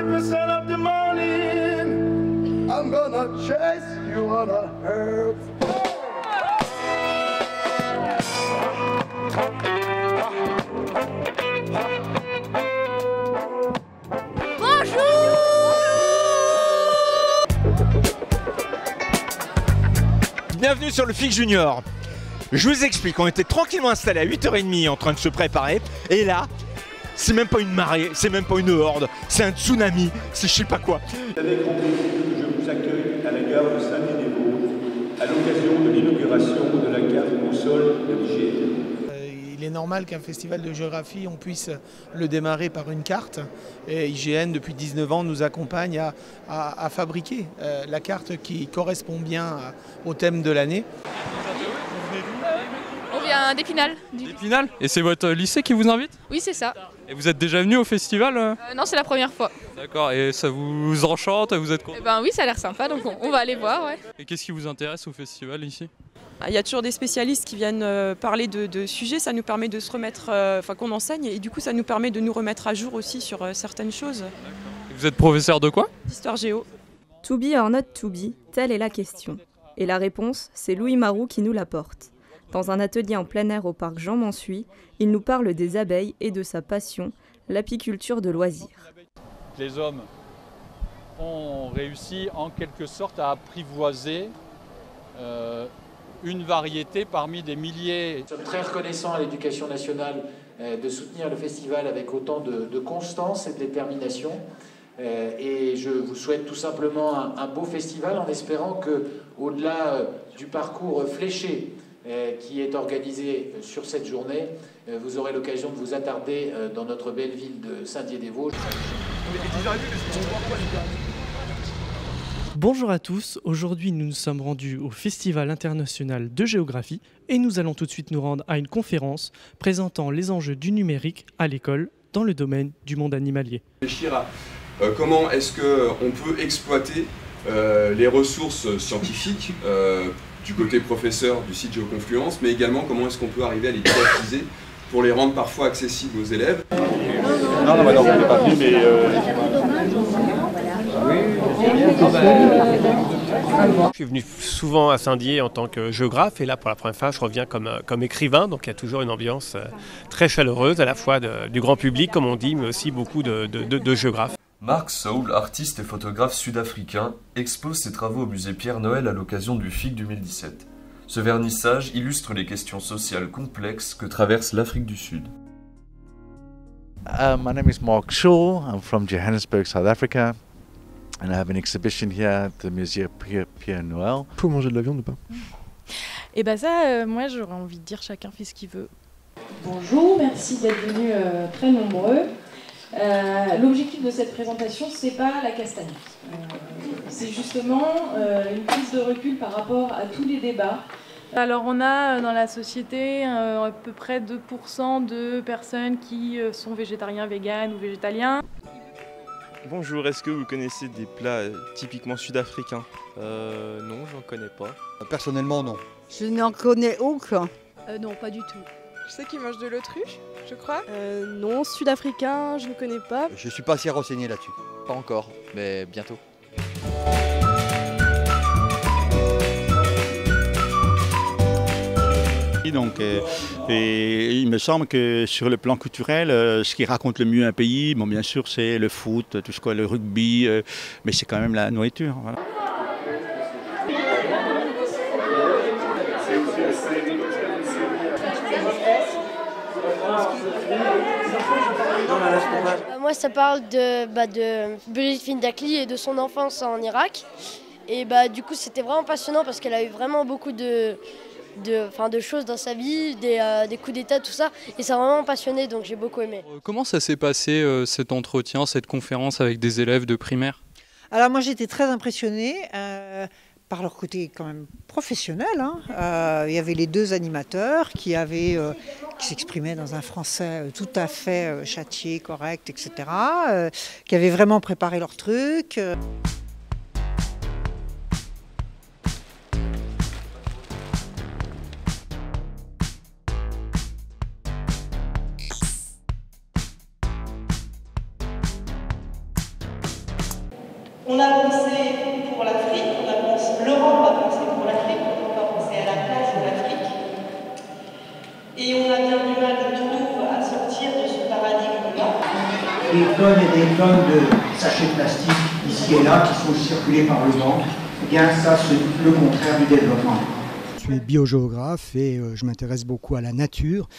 100% of the morning. I'm gonna chase you on a herb. Bienvenue sur le FIC Junior. Je vous explique, on était tranquillement installés à 8h30 en train de se préparer. Et là, c'est même pas une marée, c'est même pas une horde, c'est un tsunami, c'est je sais pas quoi. Vous avez compris que je vous accueille à la gare de Saint-Denis-des-Vosges à l'occasion de l'inauguration de la carte console de l'IGN. Il est normal qu'un festival de géographie, on puisse le démarrer par une carte. Et IGN, depuis 19 ans, nous accompagne à fabriquer la carte qui correspond bien au thème de l'année. On vient d'Épinal. D'Épinal ? Et c'est votre lycée qui vous invite ? Oui, c'est ça. Et vous êtes déjà venu au festival ? Non, c'est la première fois. D'accord, et ça vous enchante ? Vous êtes content ? Eh ben oui, ça a l'air sympa, donc on va aller voir, ouais. Et qu'est-ce qui vous intéresse au festival ici ? Il y a toujours des spécialistes qui viennent parler de sujets, ça nous permet de se remettre, qu'on enseigne, et du coup ça nous permet de nous remettre à jour aussi sur certaines choses. Et vous êtes professeur de quoi ? Histoire géo. To be or not to be, telle est la question. Et la réponse, c'est Louis Marou qui nous l'apporte. Dans un atelier en plein air au parc Jean Mansuy, il nous parle des abeilles et de sa passion, l'apiculture de loisir. Les hommes ont réussi en quelque sorte à apprivoiser une variété parmi des milliers. Nous sommes très reconnaissants à l'Éducation nationale de soutenir le festival avec autant de constance et de détermination. Et je vous souhaite tout simplement un beau festival en espérant que, au-delà du parcours fléché qui est organisé sur cette journée, vous aurez l'occasion de vous attarder dans notre belle ville de Saint-Dié-des-Vosges. Bonjour à tous, aujourd'hui nous nous sommes rendus au Festival international de géographie et nous allons tout de suite nous rendre à une conférence présentant les enjeux du numérique à l'école dans le domaine du monde animalier. Réfléchir à comment est-ce qu'on peut exploiter les ressources scientifiques du côté professeur du site Géoconfluence, mais également comment est-ce qu'on peut arriver à les didactiser pour les rendre parfois accessibles aux élèves. Non, on n'est pas venu, mais... Je suis venu souvent à Saint-Dié en tant que géographe et là pour la première fois je reviens comme écrivain, donc il y a toujours une ambiance très chaleureuse à la fois du grand public comme on dit, mais aussi beaucoup de géographes. Mark Saul, artiste et photographe sud-africain, expose ses travaux au musée Pierre Noël à l'occasion du FIC 2017. Ce vernissage illustre les questions sociales complexes que traverse l'Afrique du Sud. My name is Mark Shaw, I'm from Johannesburg, South Africa. And I have an exhibition here at the Museum Pierre Noël. Faut manger de la viande ou pas? Et bah ça, moi j'aurais envie de dire chacun fait ce qu'il veut. Bonjour, merci d'être venus très nombreux. L'objectif de cette présentation, c'est pas la castagne. C'est justement une prise de recul par rapport à tous les débats. Alors on a dans la société à peu près 2% de personnes qui sont végétariens, véganes ou végétaliens. Bonjour, est-ce que vous connaissez des plats typiquement sud-africains? Non, j'en connais pas. Personnellement, non. Je n'en connais aucun. Non, pas du tout. Je sais qu'ils mangent de l'autruche, je crois. Non, sud-africain, je ne connais pas. Je suis pas assez renseigné là-dessus. Pas encore, mais bientôt. Donc, et il me semble que sur le plan culturel, ce qui raconte le mieux un pays, bon, bien sûr, c'est le foot, tout ce quoi, le rugby, mais c'est quand même la nourriture. Voilà. Moi, ça parle de Brigitte Findakli et de son enfance en Irak. Et du coup, c'était vraiment passionnant parce qu'elle a eu vraiment beaucoup de choses dans sa vie, des coups d'état, tout ça. Et ça m'a vraiment passionné, donc j'ai beaucoup aimé. Comment ça s'est passé cet entretien, cette conférence avec des élèves de primaire? Alors moi j'étais très impressionnée par leur côté quand même professionnel. Il y avait les deux animateurs qui s'exprimaient dans un français tout à fait châtié, correct, etc. Qui avaient vraiment préparé leur truc. On a pensé pour l'Afrique, l'Europe a pensé pour l'Afrique, on a pensé à la place de l'Afrique. Et on a bien du mal, je trouve, à sortir de ce paradigme-là. Des tonnes et des tonnes de sachets de plastique ici et là qui sont circulés par le vent. Eh bien, ça, c'est le contraire du développement. Je suis biogéographe et je m'intéresse beaucoup à la nature,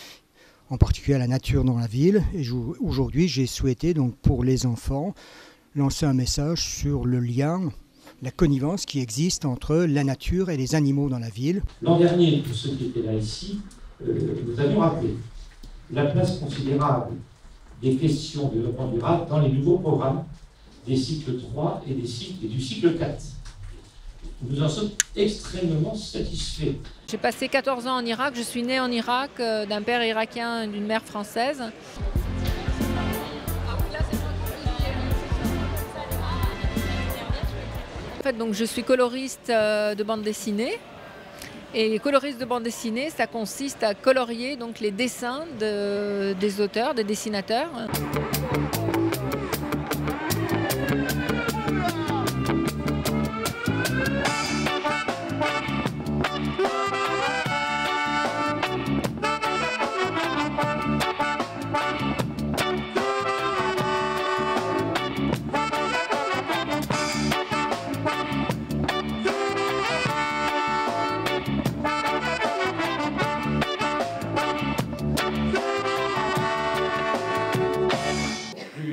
en particulier à la nature dans la ville. Et aujourd'hui, j'ai souhaité, donc, pour les enfants, lancer un message sur le lien, la connivence qui existe entre la nature et les animaux dans la ville. L'an dernier, pour ceux qui étaient là ici, nous avions rappelé la place considérable des questions de développement durable dans les nouveaux programmes des cycles 3 et du cycle 4. Nous en sommes extrêmement satisfaits. J'ai passé 14 ans en Irak, je suis née en Irak, d'un père irakien et d'une mère française. En fait, donc, je suis coloriste de bande dessinée. Et coloriste de bande dessinée, ça consiste à colorier donc, les dessins des auteurs, des dessinateurs.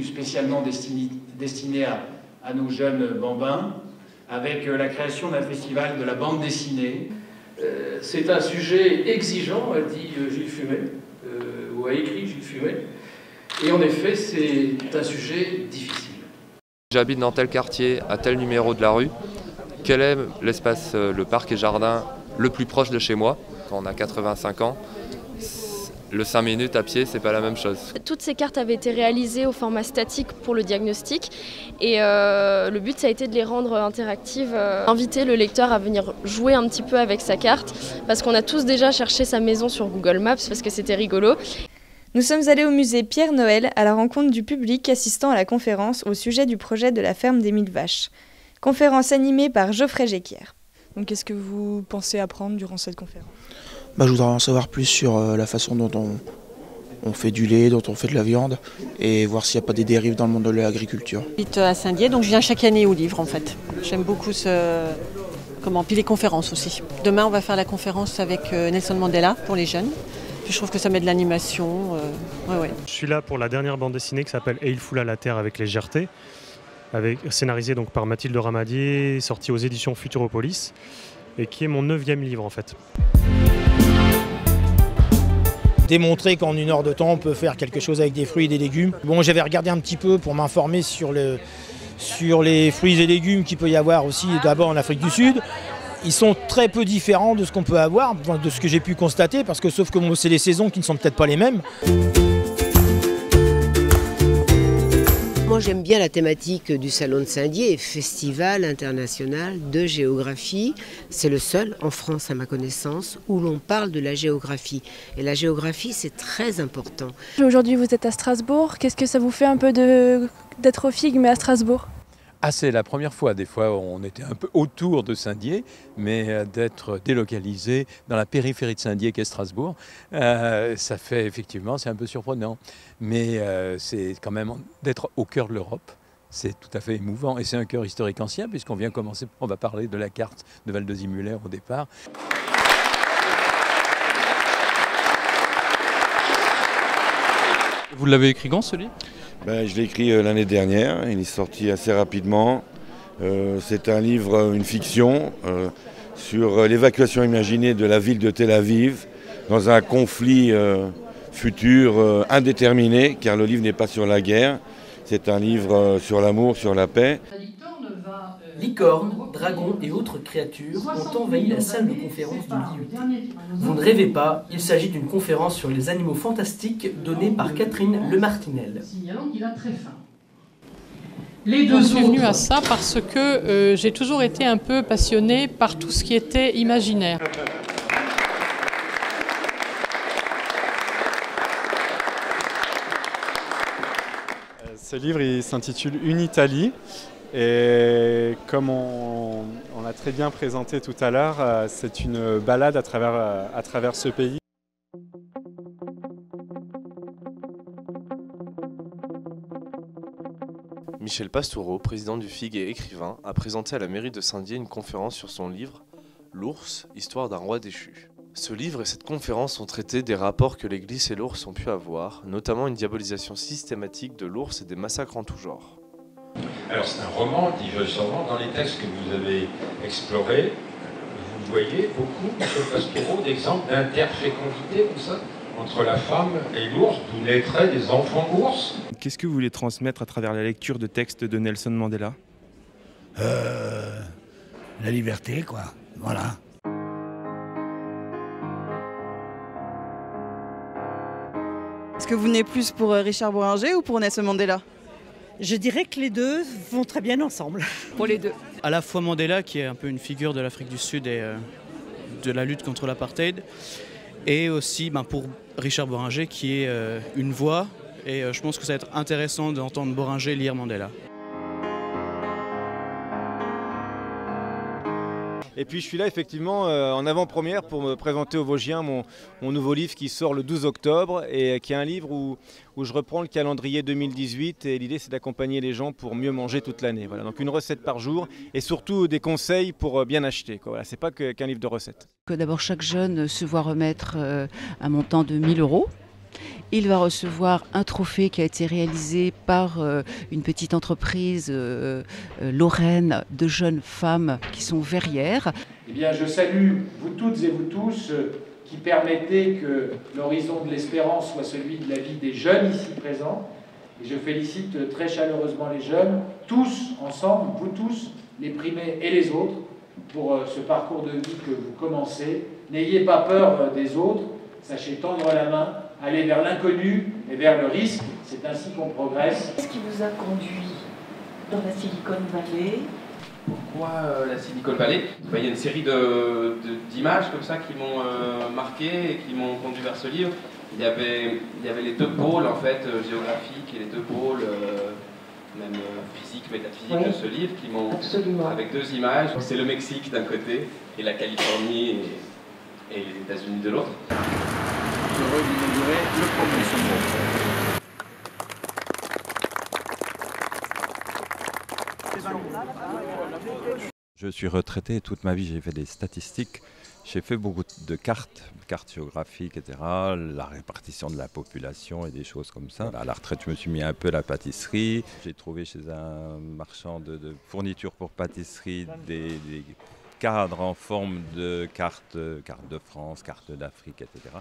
Spécialement destiné à nos jeunes bambins, avec la création d'un festival de la bande dessinée. C'est un sujet exigeant, a dit Gilles Fumet, ou a écrit Gilles Fumet, et en effet c'est un sujet difficile. J'habite dans tel quartier, à tel numéro de la rue. Quel est l'espace, le parc et jardin le plus proche de chez moi? Quand on a 85 ans, le 5 minutes à pied, c'est pas la même chose. Toutes ces cartes avaient été réalisées au format statique pour le diagnostic et le but ça a été de les rendre interactives, inviter le lecteur à venir jouer un petit peu avec sa carte parce qu'on a tous déjà cherché sa maison sur Google Maps parce que c'était rigolo. Nous sommes allés au musée Pierre Noël à la rencontre du public assistant à la conférence au sujet du projet de la ferme des 1000 vaches. Conférence animée par Geoffrey Jequière. Donc qu'est-ce que vous pensez apprendre durant cette conférence ? Je voudrais en savoir plus sur la façon dont on fait du lait, dont on fait de la viande, et voir s'il n'y a pas des dérives dans le monde de l'agriculture. J'habite à Saint-Dié, donc je viens chaque année au livre en fait. J'aime beaucoup puis les conférences aussi. Demain on va faire la conférence avec Nelson Mandela pour les jeunes. Puis je trouve que ça met de l'animation. Ouais. Je suis là pour la dernière bande dessinée qui s'appelle Et il foula la terre avec légèreté, scénarisée donc par Mathilde Ramadier, sortie aux éditions Futuropolis, et qui est mon 9e livre en fait. Démontrer qu'en 1 heure de temps, on peut faire quelque chose avec des fruits et des légumes. Bon, j'avais regardé un petit peu pour m'informer sur les fruits et légumes qu'il peut y avoir aussi d'abord en Afrique du Sud. Ils sont très peu différents de ce qu'on peut avoir, de ce que j'ai pu constater, parce que sauf que c'est les saisons qui ne sont peut-être pas les mêmes. Moi j'aime bien la thématique du Salon de Saint-Dié, Festival international de géographie. C'est le seul en France à ma connaissance où l'on parle de la géographie. Et la géographie c'est très important. Aujourd'hui vous êtes à Strasbourg, qu'est-ce que ça vous fait un peu d'être au FIG mais à Strasbourg ? Ah, c'est la première fois. Des fois, on était un peu autour de Saint-Dié, mais d'être délocalisé dans la périphérie de Saint-Dié qu'est Strasbourg, ça fait effectivement, c'est un peu surprenant. Mais c'est quand même d'être au cœur de l'Europe. C'est tout à fait émouvant. Et c'est un cœur historique ancien, puisqu'on vient commencer, on va parler de la carte de Val-de-Zimulaire au départ. Vous l'avez écrit quand, ce livre ? Je l'ai écrit l'année dernière, il est sorti assez rapidement. C'est un livre, une fiction, sur l'évacuation imaginée de la ville de Tel Aviv dans un conflit futur indéterminé, car le livre n'est pas sur la guerre, c'est un livre sur l'amour, sur la paix. Licornes, dragons et autres créatures ont envahi la salle de conférence de l'IUT. Vous ne rêvez pas, il s'agit d'une conférence sur les animaux fantastiques donnée par Catherine Lemartinel. Je suis venue à ça parce que j'ai toujours été un peu passionnée par tout ce qui était imaginaire. Ce livre il s'intitule Une Italie. Et comme on l'a très bien présenté tout à l'heure, c'est une balade à travers ce pays. Michel Pastoureau, président du FIG et écrivain, a présenté à la mairie de Saint-Dié une conférence sur son livre « L'ours, histoire d'un roi déchu ». Ce livre et cette conférence ont traité des rapports que l'Église et l'ours ont pu avoir, notamment une diabolisation systématique de l'ours et des massacres en tout genre. Alors c'est un roman, dit sûrement, dans les textes que vous avez explorés, vous voyez beaucoup, M. Pastoureau, d'exemples d'interfécondité, comme ça, entre la femme et l'ours, d'où naîtraient des enfants ours. Qu'est-ce que vous voulez transmettre à travers la lecture de textes de Nelson Mandela ? La liberté, quoi, voilà. Est-ce que vous venez plus pour Richard Bohringer ou pour Nelson Mandela ? Je dirais que les deux vont très bien ensemble. Pour les deux. À la fois Mandela, qui est un peu une figure de l'Afrique du Sud et de la lutte contre l'apartheid, et aussi pour Richard Bohringer, qui est une voix. Et je pense que ça va être intéressant d'entendre Bohringer lire Mandela. Et puis je suis là effectivement en avant-première pour me présenter aux Vosgiens mon nouveau livre qui sort le 12 octobre et qui est un livre où je reprends le calendrier 2018 et l'idée c'est d'accompagner les gens pour mieux manger toute l'année. Voilà, donc une recette par jour et surtout des conseils pour bien acheter. Voilà, c'est pas qu'un livre de recettes. D'abord chaque jeune se voit remettre un montant de 1 000 €. Il va recevoir un trophée qui a été réalisé par une petite entreprise lorraine de jeunes femmes qui sont verrières. Eh bien, je salue vous toutes et vous tous qui permettez que l'horizon de l'espérance soit celui de la vie des jeunes ici présents. Et je félicite très chaleureusement les jeunes, tous ensemble, vous tous, les primés et les autres, pour ce parcours de vie que vous commencez. N'ayez pas peur des autres, sachez tendre la main, aller vers l'inconnu et vers le risque, c'est ainsi qu'on progresse. Qu'est-ce qui vous a conduit dans la Silicon Valley? Pourquoi la Silicon Valley? Il y a une série d'images comme ça qui m'ont marqué et qui m'ont conduit vers ce livre. Il y avait les deux pôles en fait, géographiques et les deux pôles même physiques, métaphysiques de ce livre qui m'ont, avec deux images, c'est le Mexique d'un côté et la Californie et les États-Unis de l'autre. Heureux d'inaugurer le premier sommet. Je suis retraité toute ma vie, j'ai fait des statistiques, j'ai fait beaucoup de cartes géographiques, etc., la répartition de la population et des choses comme ça. À la retraite, je me suis mis un peu à la pâtisserie. J'ai trouvé chez un marchand de fournitures pour pâtisserie des cadres en forme de carte de France, carte d'Afrique, etc.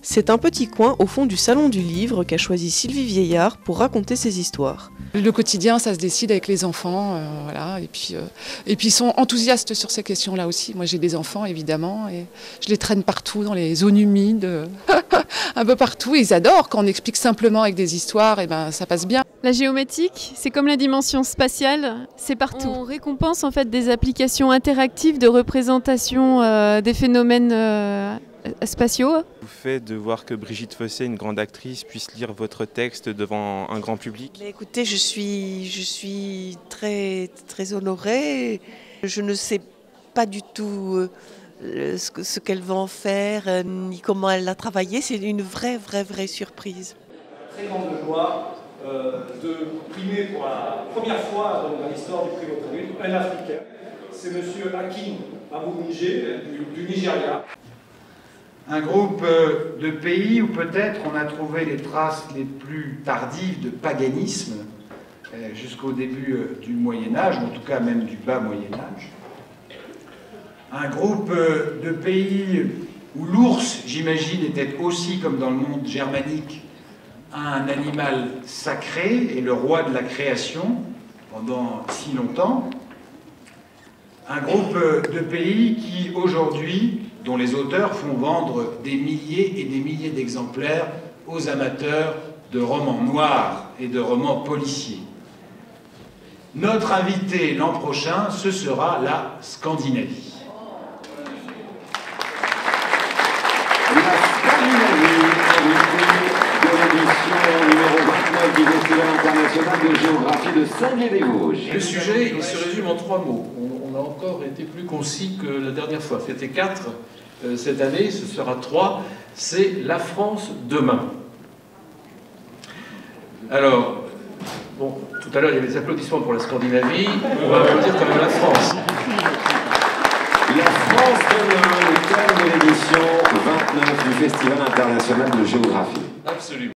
C'est un petit coin au fond du salon du livre qu'a choisi Sylvie Vieillard pour raconter ses histoires. Le quotidien, ça se décide avec les enfants, voilà. Et puis ils sont enthousiastes sur ces questions-là aussi. Moi, j'ai des enfants, évidemment, et je les traîne partout, dans les zones humides, un peu partout. Et ils adorent quand on explique simplement avec des histoires, et ben ça passe bien. La géométique, c'est comme la dimension spatiale, c'est partout. On récompense en fait des applications interactives de représentation des phénomènes spatiaux. Vous fait de voir que Brigitte Fossé, une grande actrice, puisse lire votre texte devant un grand public? Mais écoutez, je suis très, très honorée. Je ne sais pas du tout ce qu'elle va en faire, ni comment elle l'a travaillé. C'est une vraie surprise. Très grande joie de primer pour la première fois dans l'histoire du prix Autrui un Africain. C'est M. Hakim Abou-Mingé du Nigeria. Un groupe de pays où peut-être on a trouvé les traces les plus tardives de paganisme jusqu'au début du Moyen-Âge, en tout cas même du bas Moyen-Âge. Un groupe de pays où l'ours, j'imagine, était aussi, comme dans le monde germanique, un animal sacré et le roi de la création pendant si longtemps. Un groupe de pays qui, aujourd'hui, dont les auteurs font vendre des milliers et des milliers d'exemplaires aux amateurs de romans noirs et de romans policiers. Notre invité l'an prochain, ce sera la Scandinavie. Numéro 29 du Festival international de géographie de Saint-Dié-des-Vosges. Le sujet, il se résume en 3 mots. On a encore été plus concis que la dernière fois. C'était 4 cette année, ce sera 3. C'est la France demain. Alors, bon, tout à l'heure il y avait des applaudissements pour la Scandinavie. On va applaudir quand même la France. La France demain, le thème de l'édition 29 du Festival international de géographie. Absolument.